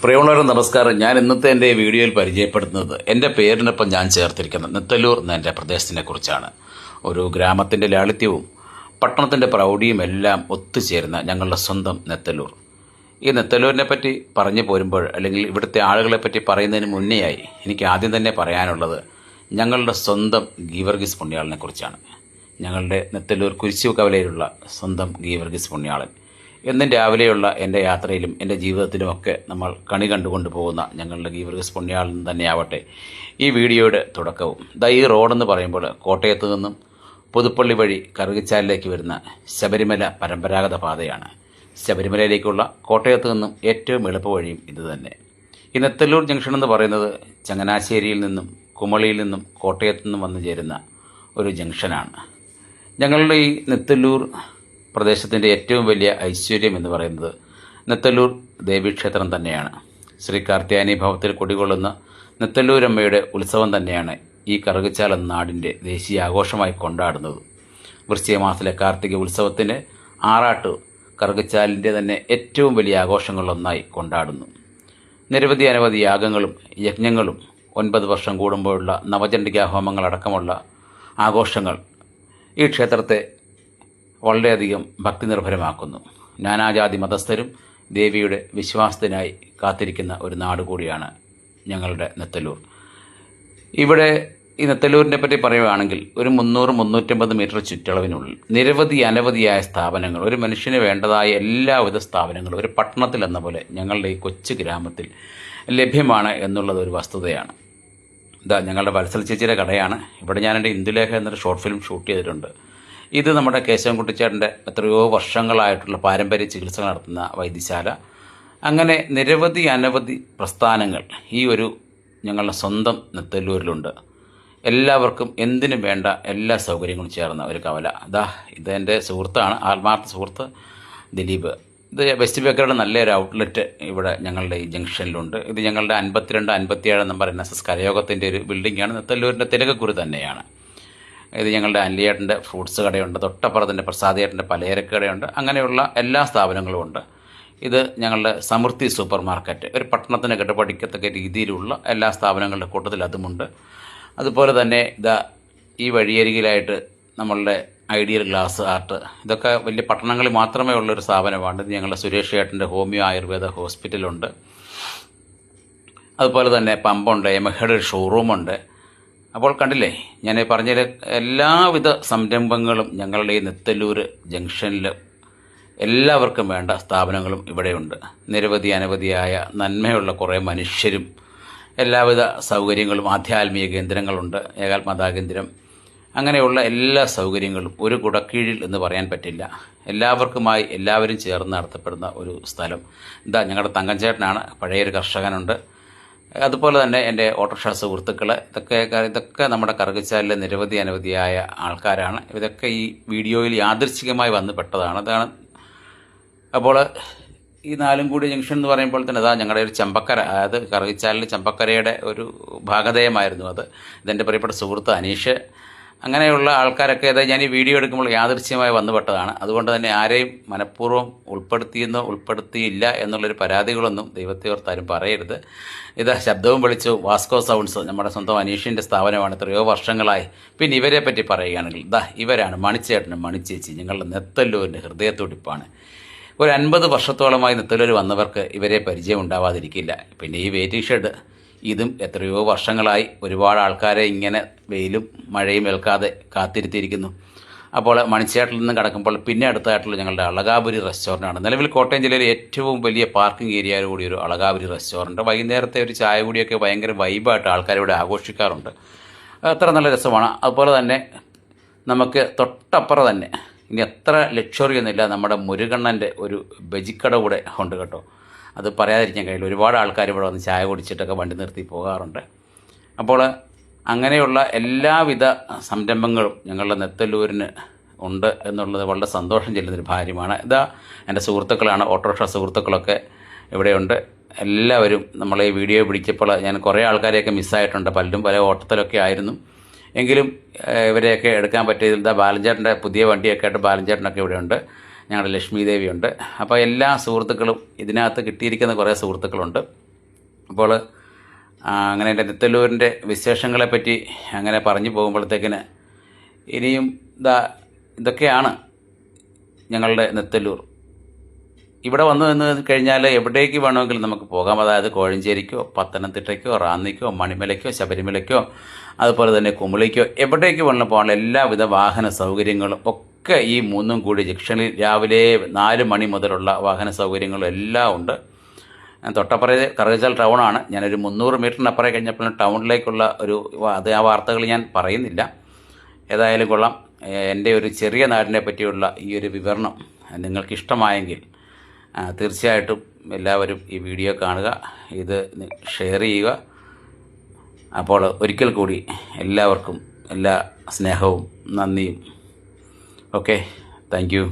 പ്രിയമുള്ളവരെ നമസ്കാരം. ഞാൻ ഇന്നത്തെ എൻ്റെ വീഡിയോയിൽ പരിചയപ്പെടുത്തുന്നത് എൻ്റെ പേരിനൊപ്പം ഞാൻ ചേർത്തിരിക്കുന്ന നെത്തല്ലൂർ എന്ന എൻ്റെ പ്രദേശത്തിനെ കുറിച്ചാണ്. ഒരു ഗ്രാമത്തിൻ്റെ ലാളിത്യവും പട്ടണത്തിൻ്റെ പ്രൗഢിയും എല്ലാം ഒത്തുചേരുന്ന ഞങ്ങളുടെ സ്വന്തം നെത്തല്ലൂർ. ഈ നെത്തല്ലൂരിനെ പറ്റി പറഞ്ഞു പോരുമ്പോൾ അല്ലെങ്കിൽ ഇവിടുത്തെ ആളുകളെ പറ്റി പറയുന്നതിന് മുന്നേയായി എനിക്ക് ആദ്യം തന്നെ പറയാനുള്ളത് ഞങ്ങളുടെ സ്വന്തം ഗീവർഗീസ് പുണ്യാളനെ കുറിച്ചാണ്. ഞങ്ങളുടെ നെത്തല്ലൂർ കുരിശു കവലയിലുള്ള സ്വന്തം ഗീവർഗീസ് പുണ്യാളൻ. എന്നും രാവിലെയുള്ള എൻ്റെ യാത്രയിലും എൻ്റെ ജീവിതത്തിലുമൊക്കെ നമ്മൾ കണി കണ്ടുകൊണ്ട് പോകുന്ന ഞങ്ങളുടെ ഗീവർഗീസ് പുണ്യാളൻ തന്നെയാവട്ടെ ഈ വീഡിയോയുടെ തുടക്കവും. ഈ റോഡെന്ന് പറയുമ്പോൾ കോട്ടയത്ത് നിന്നും പുതുപ്പള്ളി വഴി കറുകിച്ചാലിലേക്ക് വരുന്ന ശബരിമല പരമ്പരാഗത പാതയാണ്. ശബരിമലയിലേക്കുള്ള കോട്ടയത്ത് നിന്നും ഏറ്റവും എളുപ്പ വഴിയും ഇതുതന്നെ. ഈ നെത്തല്ലൂർ ജംഗ്ഷൻ എന്ന് പറയുന്നത് ചങ്ങനാശ്ശേരിയിൽ നിന്നും കുമളിയിൽ നിന്നും കോട്ടയത്ത് നിന്നും വന്നു ചേരുന്ന ഒരു ജംഗ്ഷനാണ്. ഞങ്ങളുടെ ഈ നെത്തല്ലൂർ പ്രദേശത്തിൻ്റെ ഏറ്റവും വലിയ ഐശ്വര്യം എന്ന് പറയുന്നത് നെത്തല്ലൂർ ദേവീക്ഷേത്രം തന്നെയാണ്. ശ്രീ കാർത്യായനി ഭവത്തിൽ കുടികൊള്ളുന്ന നെത്തല്ലൂരമ്മയുടെ ഉത്സവം തന്നെയാണ് ഈ കറുകച്ചാൽ എന്ന നാടിൻ്റെ ദേശീയ ആഘോഷമായി കൊണ്ടാടുന്നത്. വൃശ്ചിക മാസത്തിലെ കാർത്തിക ഉത്സവത്തിന് ആറാട്ട് കറുകച്ചാലിൻ്റെ തന്നെ ഏറ്റവും വലിയ ആഘോഷങ്ങളിലൊന്നായി കൊണ്ടാടുന്നു. നിരവധി അനവധി യാഗങ്ങളും യജ്ഞങ്ങളും 9 വർഷം കൂടുമ്പോഴുള്ള നവചണ്ഡികാ ഹോമങ്ങളടക്കമുള്ള ആഘോഷങ്ങൾ ഈ ക്ഷേത്രത്തെ വളരെയധികം ഭക്തി നിർഭരമാക്കുന്നു. നാനാജാതി മതസ്ഥരും ദേവിയുടെ വിശ്വാസത്തിനായി കാത്തിരിക്കുന്ന ഒരു നാട് കൂടിയാണ് ഞങ്ങളുടെ നെത്തല്ലൂർ. ഇവിടെ ഈ നെത്തല്ലൂരിനെ പറ്റി പറയുകയാണെങ്കിൽ ഒരു 300-350 മീറ്റർ ചുറ്റളവിനുള്ളിൽ നിരവധി അനവധിയായ സ്ഥാപനങ്ങൾ, ഒരു മനുഷ്യന് വേണ്ടതായ എല്ലാവിധ സ്ഥാപനങ്ങളും ഒരു പട്ടണത്തിൽ എന്ന പോലെ ഞങ്ങളുടെ ഈ കൊച്ചു ഗ്രാമത്തിൽ ലഭ്യമാണ് എന്നുള്ളത് ഒരു വസ്തുതയാണ്. ഞങ്ങളുടെ വത്സൽ ചേച്ചിയുടെ കടയാണ്. ഇവിടെ ഞാൻ എൻ്റെ ഇന്ദുലേഖ എന്നൊരു ഷോർട്ട് ഫിലിം ഷൂട്ട് ചെയ്തിട്ടുണ്ട്. ഇത് നമ്മുടെ കേശവൻകുട്ടിച്ചേട്ടൻ്റെ എത്രയോ വർഷങ്ങളായിട്ടുള്ള പാരമ്പര്യ ചികിത്സകൾ നടത്തുന്ന വൈദ്യശാല. അങ്ങനെ നിരവധി അനവധി പ്രസ്ഥാനങ്ങൾ ഈ ഒരു ഞങ്ങളുടെ സ്വന്തം നെത്തല്ലൂരിലുണ്ട്. എല്ലാവർക്കും എന്തിനും വേണ്ട എല്ലാ സൗകര്യങ്ങളും ചേർന്ന ഒരു കവല. ഇതെൻ്റെ സുഹൃത്താണ്, ആത്മാർത്ഥ സുഹൃത്ത് ദിലീപ്. ഇത് വെസ്റ്റ് ബേക്കറിയുടെ നല്ലൊരു ഔട്ട്ലെറ്റ് ഇവിടെ ഞങ്ങളുടെ ഈ ജംഗ്ഷനിലുണ്ട്. ഇത് ഞങ്ങളുടെ 52-57 നമ്പർ NSS കരയോഗത്തിൻ്റെ ഒരു ബിൽഡിങ്ങാണ്. നെത്തല്ലൂരിൻ്റെ തിലകക്കുറി തന്നെയാണ്. ഇത് ഞങ്ങളുടെ അല്ലിയേട്ടൻ്റെ ഫ്രൂട്ട്സ് കടയുണ്ട്, തൊട്ടപ്പുറത്തിൻ്റെ പ്രസാദേട്ടൻ്റെ പലചരക്ക് കടയുണ്ട്. അങ്ങനെയുള്ള എല്ലാ സ്ഥാപനങ്ങളും ഉണ്ട്. ഇത് ഞങ്ങളുടെ സമൃദ്ധി സൂപ്പർ മാർക്കറ്റ്, ഒരു പട്ടണത്തിന് കെട്ടുപടിക്കത്തക്ക രീതിയിലുള്ള എല്ലാ സ്ഥാപനങ്ങളുടെ കൂട്ടത്തിൽ അതുമുണ്ട്. അതുപോലെ തന്നെ ഈ വഴിയരികിലായിട്ട് നമ്മളുടെ ഐഡിയൽ ഗ്ലാസ് ആർട്ട്, ഇതൊക്കെ വലിയ പട്ടണങ്ങളിൽ മാത്രമേ ഉള്ളൊരു സ്ഥാപനമാണ്. ഇത് ഞങ്ങളുടെ സുരേഷ് ഏട്ടൻ്റെ ഹോമിയോ ആയുർവേദ ഹോസ്പിറ്റലുണ്ട്. അതുപോലെ തന്നെ പമ്പുണ്ട്, യമഹയുടെ ഒരു ഷോറൂമുണ്ട്. അപ്പോൾ കണ്ടില്ലേ, ഞാൻ പറഞ്ഞ എല്ലാവിധ സംരംഭങ്ങളും ഞങ്ങളുടെ ഈ നെത്തല്ലൂർ ജംഗ്ഷനിൽ എല്ലാവർക്കും വേണ്ട സ്ഥാപനങ്ങളും ഇവിടെയുണ്ട്. നിരവധി അനവധിയായ നന്മയുള്ള കുറേ മനുഷ്യരും എല്ലാവിധ സൗകര്യങ്ങളും, ആധ്യാത്മിക കേന്ദ്രങ്ങളുണ്ട്, ഏകാത്മതാ കേന്ദ്രം, അങ്ങനെയുള്ള എല്ലാ സൗകര്യങ്ങളും ഒരു കുടക്കീഴിൽ എന്ന് പറയാൻ പറ്റില്ല. എല്ലാവർക്കുമായി എല്ലാവരും ചേർന്ന് നടത്തപ്പെടുന്ന ഒരു സ്ഥലം. ഞങ്ങളുടെ തങ്കഞ്ചേട്ടനാണ്, പഴയൊരു കർഷകനുണ്ട്. അതുപോലെ തന്നെ എൻ്റെ ഓട്ടോറിക്ഷ സുഹൃത്തുക്കൾ, ഇതൊക്കെ നമ്മുടെ കറുകച്ചാലിലെ നിരവധി അനവധിയായ ആൾക്കാരാണ്. ഇതൊക്കെ ഈ വീഡിയോയിൽ യാദൃച്ഛികമായി വന്ന് പെട്ടതാണ്. അപ്പോൾ ഈ നാലുംകൂടി ജംഗ്ഷൻ എന്ന് പറയുമ്പോൾ തന്നെ ഞങ്ങളുടെ ഒരു ചമ്പക്കര, അതായത് കറുകച്ചാലിൽ ചമ്പക്കരയുടെ ഒരു ഭാഗധേയമായിരുന്നു അത്. ഇതെൻ്റെ പ്രിയപ്പെട്ട സുഹൃത്ത് അനീഷ്. അങ്ങനെയുള്ള ആൾക്കാരൊക്കെ ഞാൻ ഈ വീഡിയോ എടുക്കുമ്പോൾ യാദൃച്ഛികമായി വന്നുപെട്ടതാണ്. അതുകൊണ്ട് തന്നെ ആരെയും മനഃപൂർവ്വം ഉൾപ്പെടുത്തിയില്ല എന്നുള്ളൊരു പരാതികളൊന്നും ദൈവത്തെ ഓർത്താരും പറയരുത്. ശബ്ദവും വെളിച്ചവും വാസ്കോ സൗണ്ട്സ് നമ്മുടെ സ്വന്തം അനീഷിൻ്റെ സ്ഥാപനമാണ്, എത്രയോ വർഷങ്ങളായി. പിന്നെ ഇവരെ പറ്റി പറയുകയാണെങ്കിൽ ഇവരാണ് മണിച്ചേട്ടനും മണിച്ചേച്ചി, ഞങ്ങളുടെ നെത്തല്ലൂരിൻ്റെ ഹൃദയത്തുടിപ്പാണ്. ഒരു 50 വർഷത്തോളമായി നെത്തല്ലൂർ വന്നവർക്ക് ഇവരെ പരിചയം ഉണ്ടാവാതിരിക്കില്ല. പിന്നെ ഈ വെയിറ്റിംഗ് ഷെഡ്, ഇതും എത്രയോ വർഷങ്ങളായി ഒരുപാട് ആൾക്കാരെ ഇങ്ങനെ വെയിലും മഴയും ഏൽക്കാതെ കാത്തിരുത്തിയിരിക്കുന്നു. അപ്പോൾ മണിച്ചേട്ടിൽ നിന്ന് കടക്കുമ്പോൾ പിന്നെ അടുത്തായിട്ടുള്ള ഞങ്ങളുടെ അളകാപുരി റെസ്റ്റോറൻ്റാണ്. നിലവിൽ കോട്ടയം ജില്ലയിലെ ഏറ്റവും വലിയ പാർക്കിംഗ് ഏരിയയോട് കൂടി ഒരു അളകാപുരി റെസ്റ്റോറൻറ്റ്. വൈകുന്നേരത്തെ ഒരു ചായ കൂടിയൊക്കെ ഭയങ്കര വൈബായിട്ട് ആൾക്കാരിവിടെ ആഘോഷിക്കാറുണ്ട്. അത്ര നല്ല രസമാണ്. അതുപോലെ തന്നെ നമുക്ക് തൊട്ടപ്പുറം തന്നെ, ഇനി എത്ര ലക്ഷറി ഒന്നുമില്ല, നമ്മുടെ മുരുകണ്ണൻ്റെ ഒരു ബജിക്കട കൂടെ ഉണ്ട് കേട്ടോ. അത് പറയാതിരിക്കാൻ കഴിയില്ല. ഒരുപാട് ആൾക്കാർ ഇവിടെ വന്ന് ചായ കുടിച്ചിട്ടൊക്കെ വണ്ടി നിർത്തി പോകാറുണ്ട്. അപ്പോൾ അങ്ങനെയുള്ള എല്ലാവിധ സംരംഭങ്ങളും ഞങ്ങളുടെ നെത്തല്ലൂരിന് ഉണ്ട് എന്നുള്ളത് വളരെ സന്തോഷം ചെല്ലുന്നൊരു കാര്യമാണ്. എൻ്റെ സുഹൃത്തുക്കളാണ്, ഓട്ടോറിക്ഷ സുഹൃത്തുക്കളൊക്കെ ഇവിടെയുണ്ട്. എല്ലാവരും നമ്മളെ ഈ വീഡിയോ പിടിച്ചപ്പോൾ ഞാൻ കുറേ ആൾക്കാരെയൊക്കെ മിസ്സായിട്ടുണ്ട്. പലരും പല ഓട്ടത്തിലൊക്കെ ആയിരുന്നു. എങ്കിലും ഇവരെയൊക്കെ എടുക്കാൻ പറ്റിയതിൽ ബാലഞ്ചേട്ടൻ്റെ പുതിയ വണ്ടിയൊക്കെ ആയിട്ട് ബാലഞ്ചേട്ടനൊക്കെ ഇവിടെയുണ്ട്. ഞങ്ങളുടെ ലക്ഷ്മി ദേവിയുണ്ട്. അപ്പോൾ എല്ലാ സുഹൃത്തുക്കളും ഇതിനകത്ത് കിട്ടിയിരിക്കുന്ന കുറേ സുഹൃത്തുക്കളുണ്ട്. അപ്പോൾ അങ്ങനെ എൻ്റെ നെത്തല്ലൂരിൻ്റെ വിശേഷങ്ങളെപ്പറ്റി അങ്ങനെ പറഞ്ഞു പോകുമ്പോഴത്തേക്കിന് ഇനിയും ഇതൊക്കെയാണ് ഞങ്ങളുടെ നെത്തല്ലൂർ. ഇവിടെ വന്നു നിന്ന് കഴിഞ്ഞാൽ എവിടേക്ക് വേണമെങ്കിലും നമുക്ക് പോകാം. അതായത് കോഴഞ്ചേരിക്കോ പത്തനംതിട്ടയ്ക്കോ റാന്നിക്കോ മണിമലയ്ക്കോ ശബരിമലയ്ക്കോ അതുപോലെ തന്നെ കുമളിക്കോ എവിടേക്ക് വേണമെങ്കിലും പോകാനുള്ള എല്ലാവിധ വാഹന സൗകര്യങ്ങളും ഒക്കെ ഈ മൂന്നും കൂടി ജംഗ്ഷനിൽ രാവിലെ 4 മണി മുതലുള്ള വാഹന സൗകര്യങ്ങളും എല്ലാം ഉണ്ട്. തൊട്ടപ്പുറേ കറുകച്ചാൽ ടൗണാണ്. ഞാനൊരു 300 മീറ്ററിനപ്പുറം കഴിഞ്ഞപ്പോൾ ടൗണിലേക്കുള്ള ആ വാർത്തകൾ ഞാൻ പറയുന്നില്ല. ഏതായാലും കൊള്ളാം. എൻ്റെ ഒരു ചെറിയ നാടിനെ പറ്റിയുള്ള ഈ ഒരു വിവരണം നിങ്ങൾക്കിഷ്ടമായെങ്കിൽ തീർച്ചയായിട്ടും എല്ലാവരും ഈ വീഡിയോ കാണുക, ഇത് ഷെയർ ചെയ്യുക. അപ്പോൾ ഒരിക്കൽ കൂടി എല്ലാവർക്കും എല്ലാ സ്നേഹവും നന്ദിയും. Okay, thank you.